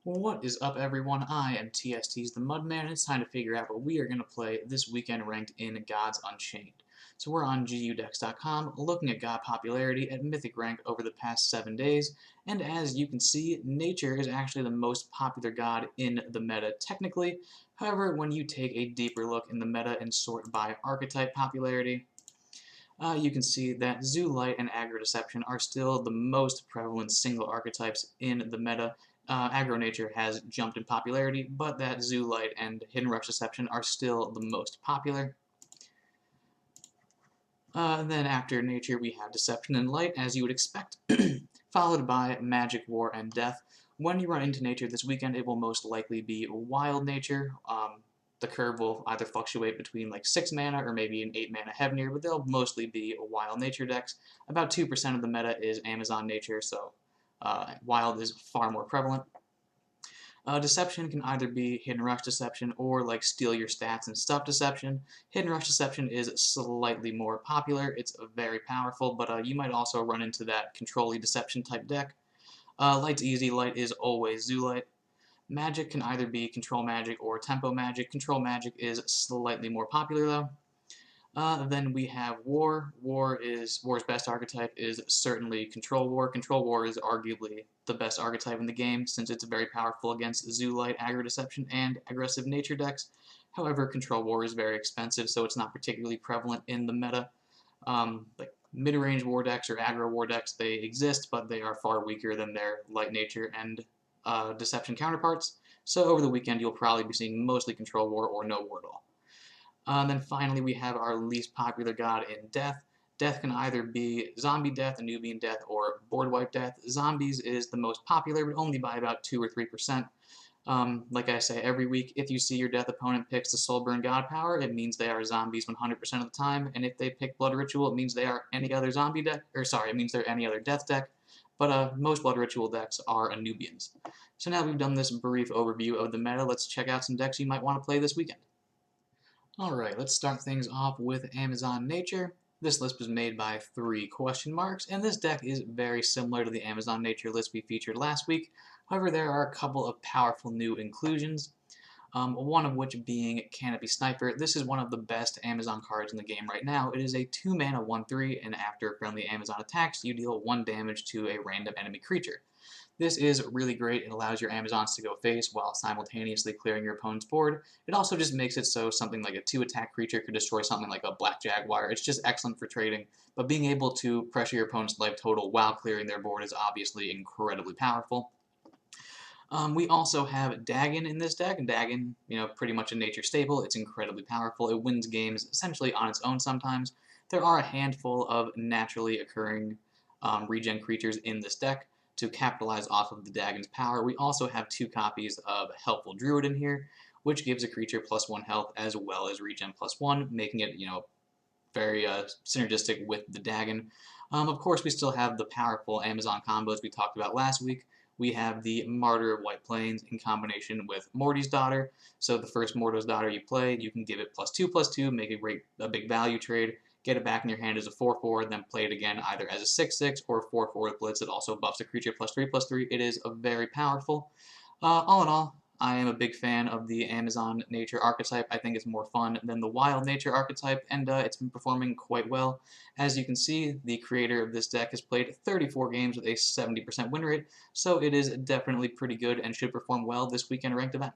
What is up, everyone? I am TST's the Mudman, and it's time to figure out what we are going to play this weekend ranked in Gods Unchained. So we're on GUDex.com, looking at God popularity at Mythic rank over the past 7 days, and as you can see, Nature is actually the most popular god in the meta technically. However, when you take a deeper look in the meta and sort by archetype popularity, you can see that Zoo Light and Aggro Deception are still the most prevalent single archetypes in the meta. Aggro Nature has jumped in popularity, but that Zoo Light and Hidden Rush Deception are still the most popular. Then after Nature we have Deception and Light, as you would expect, followed by Magic, War, and Death. When you run into Nature this weekend, it will most likely be Wild Nature. The curve will either fluctuate between like 6 mana or maybe an 8 mana Heavenir, but they'll mostly be Wild Nature decks. About 2% of the meta is Amazon Nature, so Wild is far more prevalent. Deception can either be Hidden Rush Deception or like Steal Your Stats and Stuff Deception. Hidden Rush Deception is slightly more popular. It's very powerful, but you might also run into that Control-y Deception type deck. Light's easy. Light is always Zoo Light. Magic can either be Control Magic or Tempo Magic. Control Magic is slightly more popular though. Then we have War. War's best archetype is certainly Control War. Control War is arguably the best archetype in the game since it's very powerful against Zoo Light, Aggro Deception, and aggressive nature decks. However, Control War is very expensive, so it's not particularly prevalent in the meta. Like mid-range war decks or aggro war decks, they exist, but they are far weaker than their light nature and deception counterparts. So over the weekend, you'll probably be seeing mostly Control War or no war at all. Then finally, we have our least popular god in Death. Death can either be Zombie Death, Nubian Death, or Board Wipe Death. Zombies is the most popular, but only by about 2 or 3%. Like I say every week, if you see your Death opponent picks the Soulburn God Power, it means they are zombies 100% of the time, and if they pick Blood Ritual, it means they are any other zombie deck, or sorry, it means they're any other Death deck, but most Blood Ritual decks are Nubians. So now we've done this brief overview of the meta, let's check out some decks you might want to play this weekend. Alright, let's start things off with Amazon Nature. This list was made by 3 question marks, and this deck is very similar to the Amazon Nature list we featured last week. However, there are a couple of powerful new inclusions, one of which being Canopy Sniper. This is one of the best Amazon cards in the game right now. It is a 2 mana 1/3, and after friendly Amazon attacks, you deal 1 damage to a random enemy creature. This is really great. It allows your Amazons to go face while simultaneously clearing your opponent's board. It also just makes it so something like a 2-attack creature could destroy something like a Black Jaguar. It's just excellent for trading, but being able to pressure your opponent's life total while clearing their board is obviously incredibly powerful. We also have Dagon in this deck. Dagon, pretty much a nature staple. It's incredibly powerful. It wins games essentially on its own sometimes. There are a handful of naturally occurring regen creatures in this deck to capitalize off of the Dagon's power. We also have 2 copies of Helpful Druid in here, which gives a creature +1 health as well as regen +1, making it, very synergistic with the Dagon. Of course, we still have the powerful Amazon combos we talked about last week. We have the Martyr of White Plains in combination with Morty's Daughter. So the first Morto's Daughter you play, you can give it +2/+2, make a big value trade, get it back in your hand as a 4/4, then play it again either as a 6/6 or 4/4 with Blitz. It also buffs a creature +3/+3. It is very powerful. All in all, I am a big fan of the Amazon Nature archetype. I think it's more fun than the Wild Nature archetype, and it's been performing quite well. As you can see, the creator of this deck has played 34 games with a 70% win rate, so it is definitely pretty good and should perform well this weekend ranked event.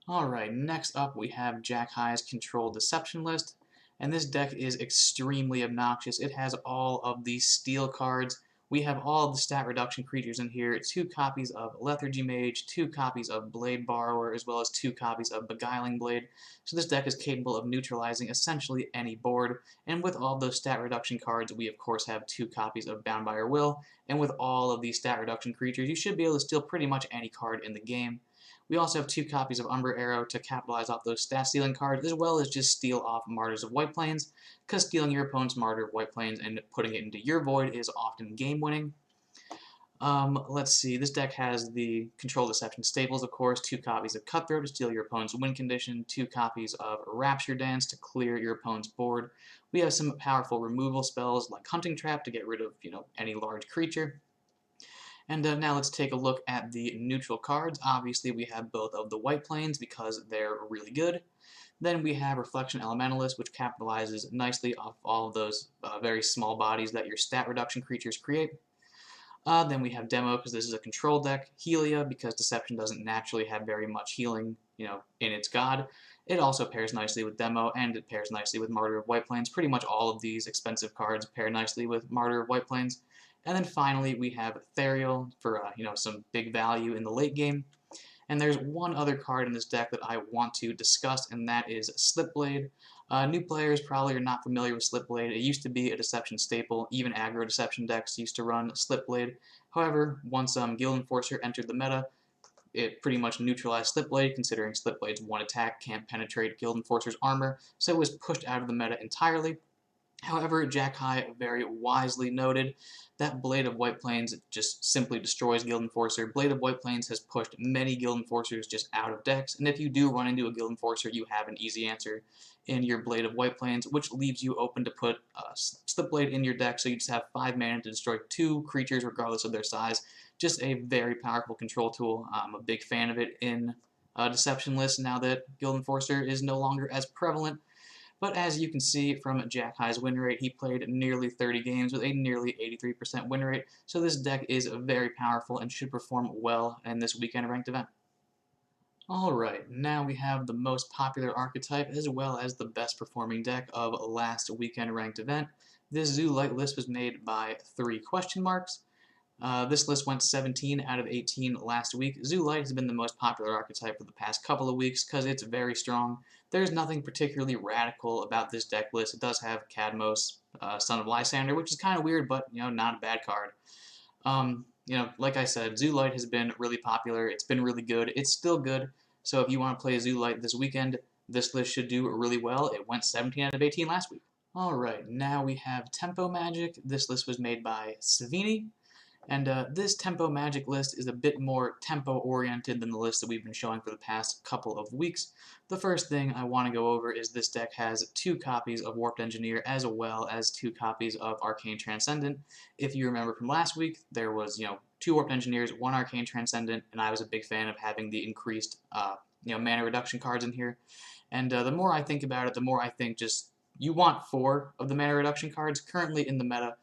Alright, next up we have Jack High's Control Deception list, and this deck is extremely obnoxious. It has all of the steel cards. We have all of the stat reduction creatures in here, 2 copies of Lethargy Mage, 2 copies of Blade Borrower, as well as 2 copies of Beguiling Blade. So this deck is capable of neutralizing essentially any board, and with all those stat reduction cards, we of course have 2 copies of Bound by Your Will, and with all of these stat reduction creatures, you should be able to steal pretty much any card in the game. We also have 2 copies of Umber Arrow to capitalize off those stat stealing cards, as well as just steal off Martyrs of White Plains, because stealing your opponent's Martyr of White Plains and putting it into your Void is often game winning. Let's see, this deck has the Control Deception staples, of course, 2 copies of Cutthroat to steal your opponent's win condition, 2 copies of Rapture Dance to clear your opponent's board. We have some powerful removal spells like Hunting Trap to get rid of, any large creature. And now let's take a look at the neutral cards. Obviously, we have both of the white planes because they're really good. Then we have Reflection Elementalist, which capitalizes nicely off all of those very small bodies that your stat reduction creatures create. Then we have Demo, because this is a control deck. Helia, because Deception doesn't naturally have very much healing, in its god. It also pairs nicely with Demo, and it pairs nicely with Martyr of White Plains. Pretty much all of these expensive cards pair nicely with Martyr of White Plains. And then finally, we have Therial for, some big value in the late game. And there's one other card in this deck that I want to discuss, and that is Slipblade. New players probably are not familiar with Slipblade. It used to be a Deception staple. Even aggro Deception decks used to run Slipblade. However, once Guild Enforcer entered the meta, it pretty much neutralized Slipblade, considering Slipblade's one attack can't penetrate Guild Enforcer's armor, so it was pushed out of the meta entirely. However, Jack High very wisely noted that Blade of White Plains just simply destroys Guild Enforcer. Blade of White Plains has pushed many Guild Enforcers just out of decks, and if you do run into a Guild Enforcer, you have an easy answer in your Blade of White Plains, which leaves you open to put Slipblade in your deck, so you just have 5 mana to destroy 2 creatures regardless of their size. Just a very powerful control tool. I'm a big fan of it in Deception lists now that Guild Enforcer is no longer as prevalent. But as you can see from Jack High's win rate, he played nearly 30 games with a nearly 83% win rate, so this deck is very powerful and should perform well in this weekend ranked event. Alright, now we have the most popular archetype as well as the best performing deck of last weekend ranked event. This Zoo Light list was made by 3 question marks. This list went 17 out of 18 last week. Zoo Light has been the most popular archetype for the past couple of weeks because it's very strong. There's nothing particularly radical about this deck list. It does have Cadmos, Son of Lysander, which is kind of weird, but not a bad card. Like I said, Zoo Light has been really popular. It's been really good. It's still good. So if you want to play Zoo Light this weekend, this list should do really well. It went 17 out of 18 last week. Alright, now we have Tempo Magic. This list was made by Savini. And this Tempo Magic list is a bit more tempo-oriented than the list that we've been showing for the past couple of weeks. The first thing I want to go over is this deck has 2 copies of Warped Engineer as well as 2 copies of Arcane Transcendent. If you remember from last week, there was, 2 Warped Engineers, 1 Arcane Transcendent, and I was a big fan of having the increased, mana reduction cards in here. And the more I think about it, the more I think just you want 4 of the mana reduction cards. Currently in the meta,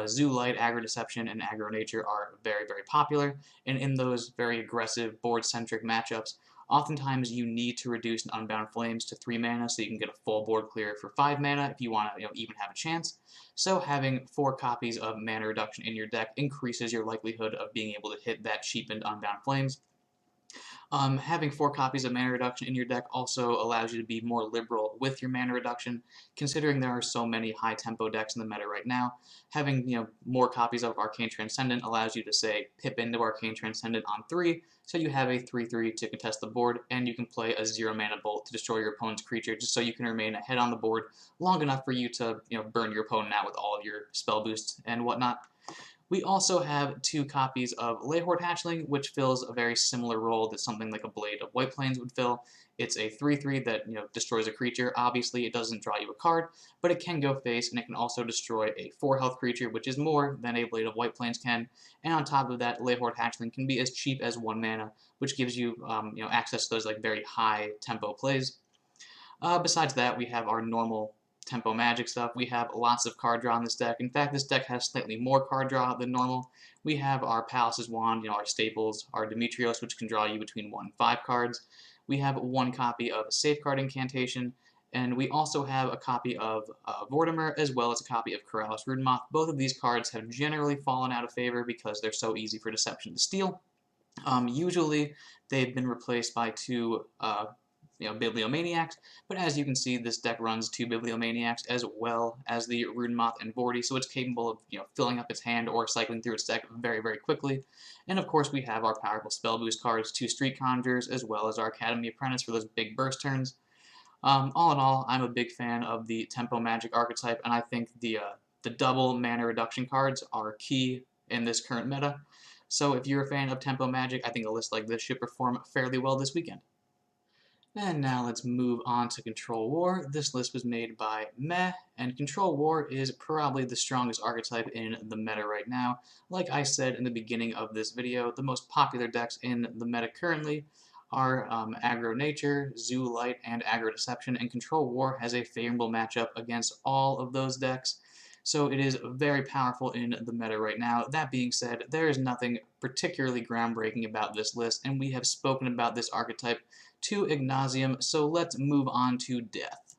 Zoo Light, Aggro Deception, and Aggro Nature are very, very popular, and in those very aggressive, board-centric matchups, oftentimes you need to reduce an Unbound Flames to 3 mana so you can get a full board clear for 5 mana if you want to even have a chance. So having 4 copies of mana reduction in your deck increases your likelihood of being able to hit that cheapened Unbound Flames. Having 4 copies of mana reduction in your deck also allows you to be more liberal with your mana reduction, considering there are so many high tempo decks in the meta right now. Having more copies of Arcane Transcendent allows you to say pip into Arcane Transcendent on 3, so you have a 3/3 to contest the board, and you can play a 0 mana bolt to destroy your opponent's creature, just so you can remain ahead on the board long enough for you to burn your opponent out with all of your spell boosts and whatnot. We also have 2 copies of Leyhorde Hatchling, which fills a very similar role that something like a Blade of White Plains would fill. It's a 3/3 that destroys a creature. Obviously, it doesn't draw you a card, but it can go face, and it can also destroy a 4 health creature, which is more than a Blade of White Plains can. And on top of that, Leyhorde Hatchling can be as cheap as 1 mana, which gives you access to those very high tempo plays. Besides that, we have our normal tempo magic stuff. We have lots of card draw in this deck. In fact, this deck has slightly more card draw than normal. We have our Palace's Wand, our staples, our Demetrios, which can draw you between 1 and 5 cards. We have 1 copy of Safeguard Incantation, and we also have a copy of Vortimer, as well as a copy of Corrallus Rudemoth. Both of these cards have generally fallen out of favor because they're so easy for Deception to steal. Usually, they've been replaced by 2 Bibliomaniacs, but as you can see, this deck runs 2 Bibliomaniacs as well as the Rudemoth and Vorti, so it's capable of filling up its hand or cycling through its deck very, very quickly. And of course, we have our powerful spell boost cards, 2 Street Conjurers, as well as our Academy Apprentice for those big burst turns. All in all, I'm a big fan of the Tempo Magic archetype, and I think the double mana reduction cards are key in this current meta. So if you're a fan of Tempo Magic, I think a list like this should perform fairly well this weekend. And now let's move on to Control War. This list was made by Meh, and Control War is probably the strongest archetype in the meta right now. Like I said in the beginning of this video, the most popular decks in the meta currently are Aggro Nature, Zoo Light, and Aggro Deception, and Control War has a favorable matchup against all of those decks. So it is very powerful in the meta right now. That being said, there is nothing particularly groundbreaking about this list, and we have spoken about this archetype to ad nauseam, so let's move on to Death.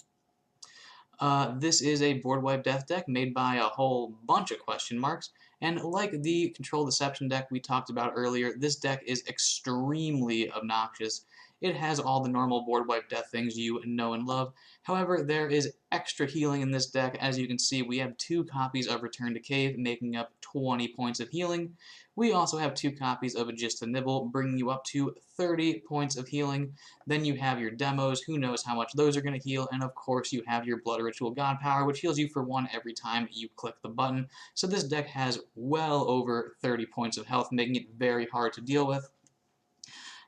This is a board wipe Death deck made by a whole bunch of question marks, and like the Control Deception deck we talked about earlier, this deck is extremely obnoxious. It has all the normal board wipe Death things you know and love. However, there is extra healing in this deck. As you can see, we have 2 copies of Return to Cave, making up 20 points of healing. We also have 2 copies of Just a Nibble, bringing you up to 30 points of healing. Then you have your demos, who knows how much those are going to heal, and of course you have your Blood Ritual God Power, which heals you for 1 every time you click the button. So this deck has well over 30 points of health, making it very hard to deal with.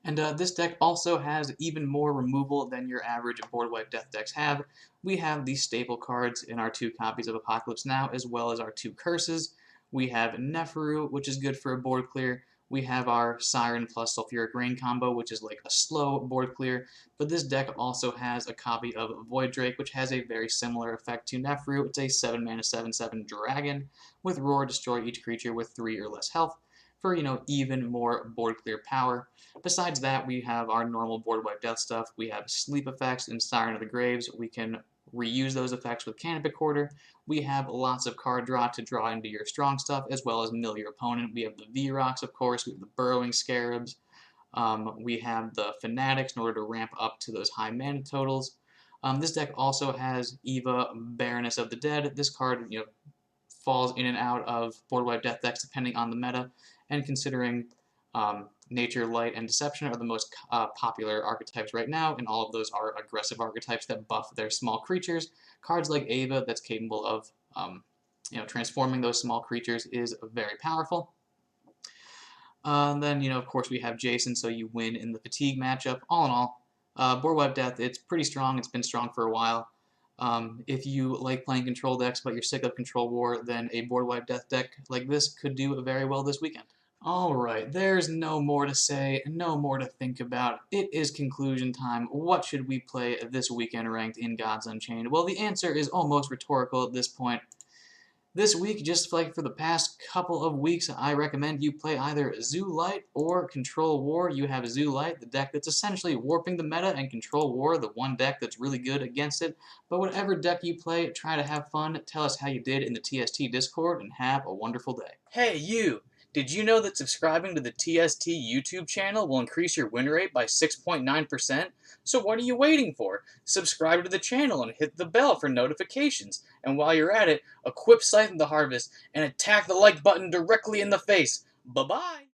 And this deck also has even more removal than your average board wipe Death decks have. We have the staple cards in our 2 copies of Apocalypse Now, as well as our 2 curses. We have Neferu, which is good for a board clear. We have our Siren plus Sulfuric Rain combo, which is like a slow board clear. But this deck also has a copy of Void Drake, which has a very similar effect to Neferu. It's a 7-mana 7/7 dragon with Roar, destroy each creature with 3 or less health, for, even more board clear power. Besides that, we have our normal board wipe Death stuff. We have sleep effects in Siren of the Graves. We can reuse those effects with Canopy Quarter. We have lots of card draw to draw into your strong stuff, as well as mill your opponent. We have the V-Rocks, of course. We have the Burrowing Scarabs. We have the Fanatics in order to ramp up to those high mana totals. This deck also has Eva, Baroness of the Dead. This card, falls in and out of board wipe Death decks depending on the meta, and considering Nature, Light, and Deception are the most popular archetypes right now, and all of those are aggressive archetypes that buff their small creatures. Cards like Ava, that's capable of transforming those small creatures, is very powerful. Then, of course, we have Jason, so you win in the Fatigue matchup. All in all, board wipe Death, it's pretty strong. It's been strong for a while. If you like playing control decks but you're sick of Control War, then a board wipe Death deck like this could do very well this weekend. Alright, there's no more to say, no more to think about. It is conclusion time. What should we play this weekend ranked in Gods Unchained? Well, the answer is almost rhetorical at this point. This week, just like for the past couple of weeks, I recommend you play either Zoo Light or Control War. You have Zoo Light, the deck that's essentially warping the meta, and Control War, the one deck that's really good against it. But whatever deck you play, try to have fun, tell us how you did in the TST Discord, and have a wonderful day. Hey, you! Did you know that subscribing to the TST YouTube channel will increase your win rate by 6.9%? So what are you waiting for? Subscribe to the channel and hit the bell for notifications. And while you're at it, equip Scythe of the Harvest and attack the like button directly in the face. Bye-bye!